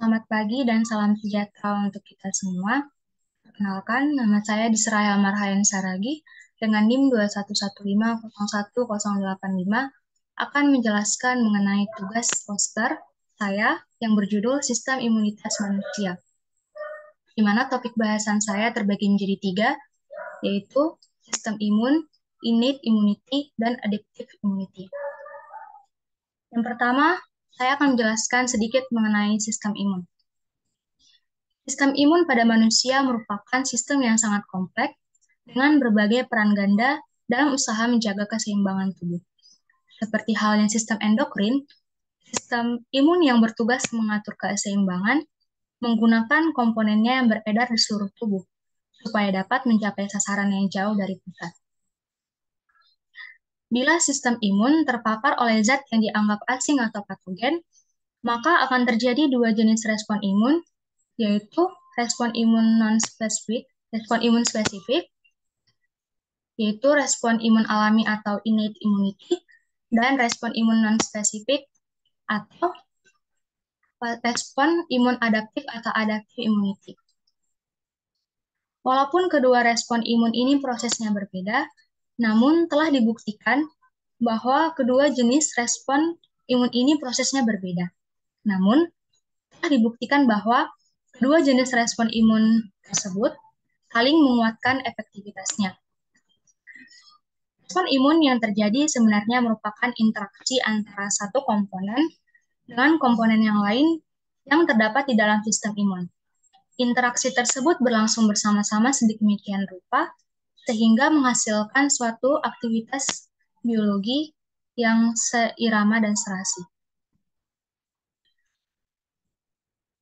Selamat pagi dan salam sejahtera untuk kita semua. Perkenalkan, nama saya Disraya Marhayan Saragi dengan NIM 2115011085 akan menjelaskan mengenai tugas poster saya yang berjudul Sistem Imunitas Manusia, di mana topik bahasan saya terbagi menjadi 3, yaitu sistem imun, innate immunity, dan adaptive immunity. Yang pertama, saya akan menjelaskan sedikit mengenai sistem imun. Sistem imun pada manusia merupakan sistem yang sangat kompleks dengan berbagai peran ganda dalam usaha menjaga keseimbangan tubuh. Seperti halnya sistem endokrin, sistem imun yang bertugas mengatur keseimbangan menggunakan komponennya yang beredar di seluruh tubuh supaya dapat mencapai sasaran yang jauh dari pusat. Bila sistem imun terpapar oleh zat yang dianggap asing atau patogen, maka akan terjadi 2 jenis respon imun, yaitu respon imun non-spesifik, respon imun spesifik, yaitu respon imun alami atau innate immunity, dan respon imun non-spesifik atau respon imun adaptif atau adaptive immunity. Walaupun kedua respon imun ini prosesnya berbeda, namun telah dibuktikan bahwa kedua jenis respon imun ini prosesnya berbeda. Namun, telah dibuktikan bahwa kedua jenis respon imun tersebut saling menguatkan efektivitasnya. Respon imun yang terjadi sebenarnya merupakan interaksi antara satu komponen dengan komponen yang lain yang terdapat di dalam sistem imun. Interaksi tersebut berlangsung bersama-sama sedemikian rupa sehingga menghasilkan suatu aktivitas biologi yang seirama dan serasi.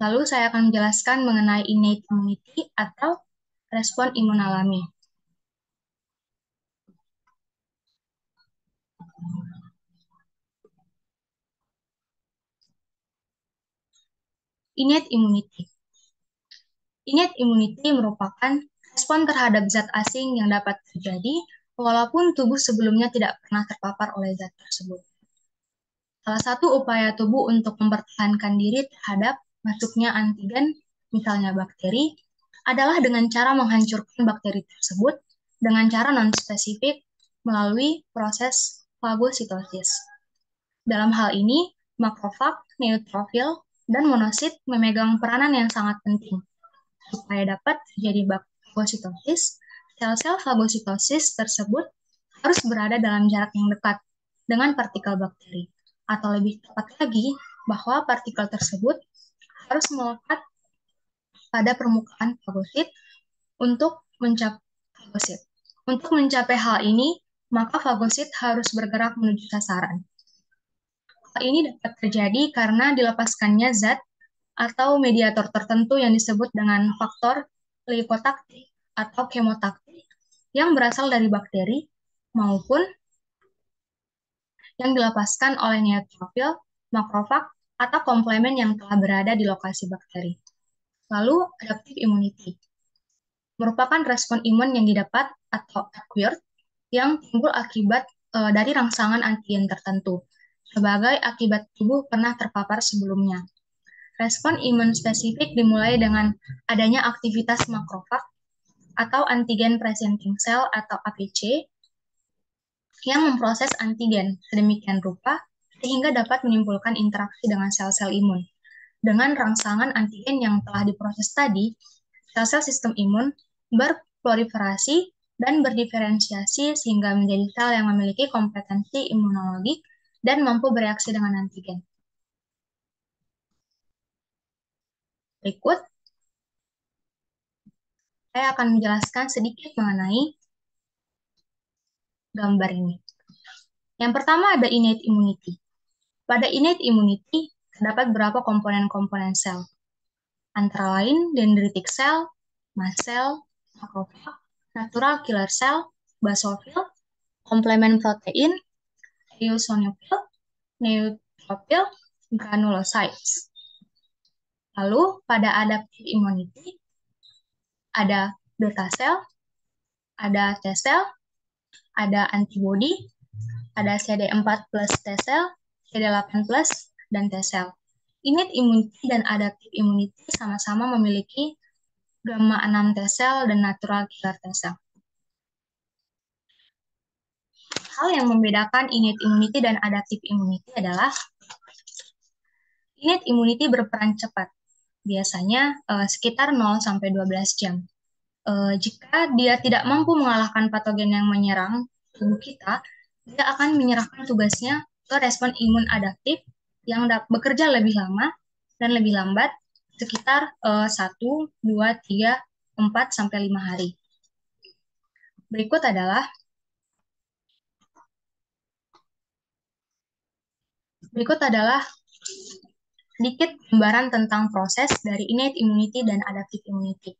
Lalu saya akan menjelaskan mengenai innate immunity atau respon imun alami. Innate immunity. Innate immunity merupakan respon terhadap zat asing yang dapat terjadi walaupun tubuh sebelumnya tidak pernah terpapar oleh zat tersebut. Salah satu upaya tubuh untuk mempertahankan diri terhadap masuknya antigen, misalnya bakteri, adalah dengan cara menghancurkan bakteri tersebut dengan cara non-spesifik melalui proses fagositosis. Dalam hal ini, makrofag, neutrofil, dan monosit memegang peranan yang sangat penting. Supaya dapat terjadi fagositosis, sel-sel fagositosis tersebut harus berada dalam jarak yang dekat dengan partikel bakteri. Atau lebih tepat lagi, bahwa partikel tersebut harus melekat pada permukaan fagosit untuk mencapai fagosit. Untuk mencapai hal ini, maka fagosit harus bergerak menuju sasaran. Hal ini dapat terjadi karena dilepaskannya zat atau mediator tertentu yang disebut dengan faktor leukotaktik atau kemotaktik yang berasal dari bakteri maupun yang dilepaskan oleh neutrofil, makrofag, atau komplemen yang telah berada di lokasi bakteri. Lalu, adaptive immunity merupakan respon imun yang didapat atau acquired yang timbul akibat dari rangsangan antigen tertentu, sebagai akibat tubuh pernah terpapar sebelumnya. Respon imun spesifik dimulai dengan adanya aktivitas makrofag atau antigen presenting cell atau APC yang memproses antigen sedemikian rupa sehingga dapat menimbulkan interaksi dengan sel-sel imun. Dengan rangsangan antigen yang telah diproses tadi, sel-sel sistem imun berproliferasi dan berdiferensiasi sehingga menjadi sel yang memiliki kompetensi imunologi dan mampu bereaksi dengan antigen. Berikut, saya akan menjelaskan sedikit mengenai gambar ini. Yang pertama ada innate immunity. Pada innate immunity, terdapat beberapa komponen-komponen sel, antara lain dendritic cell, mast cell, makrofag, natural killer cell, basophil, komplemen protein, eosinofil, neutrophil, granulocytes. Lalu pada adaptive immunity ada beta cell, ada T cell, ada antibody, ada CD4 plus T cell, CD8 plus, dan T cell. Innate immunity dan adaptive immunity sama-sama memiliki gamma 6 T cell dan natural killer T cell. Hal yang membedakan innate immunity dan adaptive immunity adalah innate immunity berperan cepat, biasanya sekitar 0-12 jam. Jika dia tidak mampu mengalahkan patogen yang menyerang tubuh kita, dia akan menyerahkan tugasnya ke respon imun adaptif yang bekerja lebih lama dan lebih lambat, sekitar 1, 2, 3, 4, sampai 5 hari. Berikut adalah sedikit gambaran tentang proses dari innate immunity dan adaptive immunity,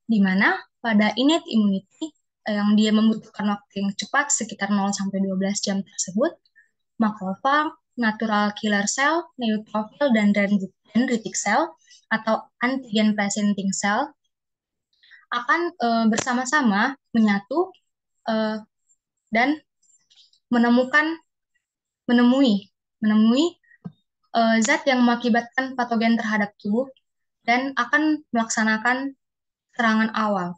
di mana pada innate immunity yang dia membutuhkan waktu yang cepat sekitar 0-12 jam tersebut, makrofag, natural killer cell, neutrophil, dan dendritic cell atau antigen presenting cell akan bersama-sama menyatu dan menemui zat yang mengakibatkan patogen terhadap tubuh dan akan melaksanakan serangan awal.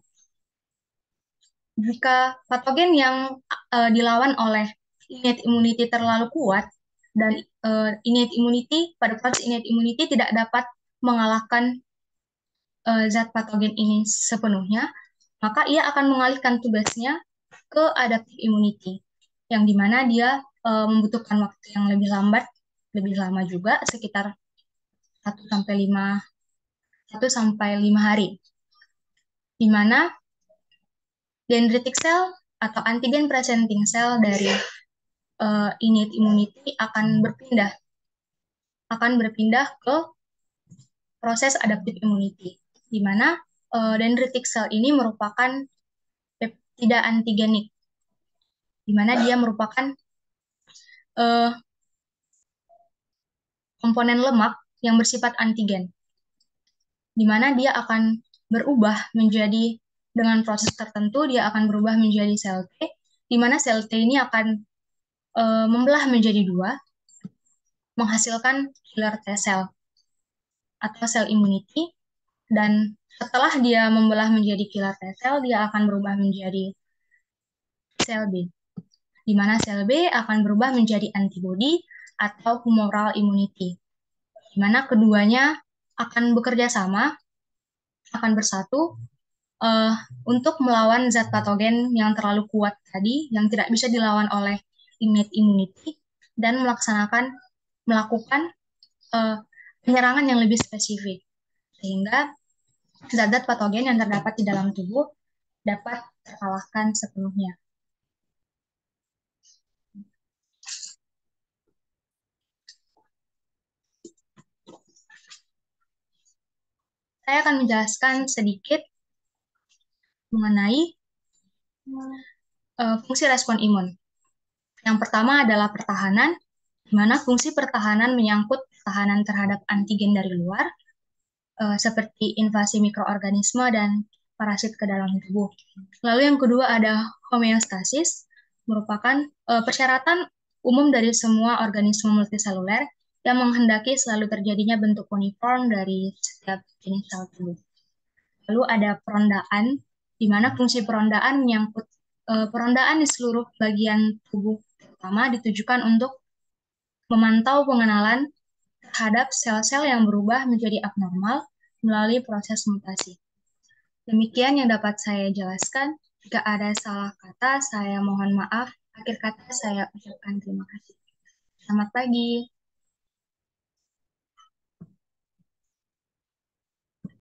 Jika patogen yang dilawan oleh innate immunity terlalu kuat dan pada proses innate immunity tidak dapat mengalahkan zat patogen ini sepenuhnya, maka ia akan mengalihkan tugasnya ke adaptive immunity, yang dimana dia membutuhkan waktu yang lebih lama juga, sekitar 1-5 hari, di mana dendritic cell atau antigen presenting cell dari innate immunity akan berpindah ke proses adaptive immunity, di mana dendritic cell ini merupakan peptida antigenik, di mana dia merupakan komponen lemak yang bersifat antigen, di mana dia akan berubah menjadi, dengan proses tertentu, dia akan berubah menjadi sel T, di mana sel T ini akan membelah menjadi 2, menghasilkan killer T cell atau sel immunity, dan setelah dia membelah menjadi killer T cell, dia akan berubah menjadi sel B, di mana sel B akan berubah menjadi antibody atau humoral immunity, di mana keduanya akan bekerja sama, akan bersatu untuk melawan zat patogen yang terlalu kuat tadi, yang tidak bisa dilawan oleh innate immunity, dan melakukan penyerangan yang lebih spesifik, sehingga zat-zat patogen yang terdapat di dalam tubuh dapat terkalahkan sepenuhnya. Saya akan menjelaskan sedikit mengenai fungsi respon imun. Yang pertama adalah pertahanan, di mana fungsi pertahanan menyangkut pertahanan terhadap antigen dari luar, seperti invasi mikroorganisme dan parasit ke dalam tubuh. Lalu yang kedua ada homeostasis, merupakan persyaratan umum dari semua organisme multiseluler yang menghendaki selalu terjadinya bentuk uniform dari setiap jenis sel tubuh. Lalu ada perondaan, di mana fungsi perondaan menyangkut perondaan di seluruh bagian tubuh, terutama ditujukan untuk memantau pengenalan terhadap sel-sel yang berubah menjadi abnormal melalui proses mutasi. Demikian yang dapat saya jelaskan. Jika ada salah kata, saya mohon maaf. Akhir kata saya ucapkan terima kasih. Selamat pagi.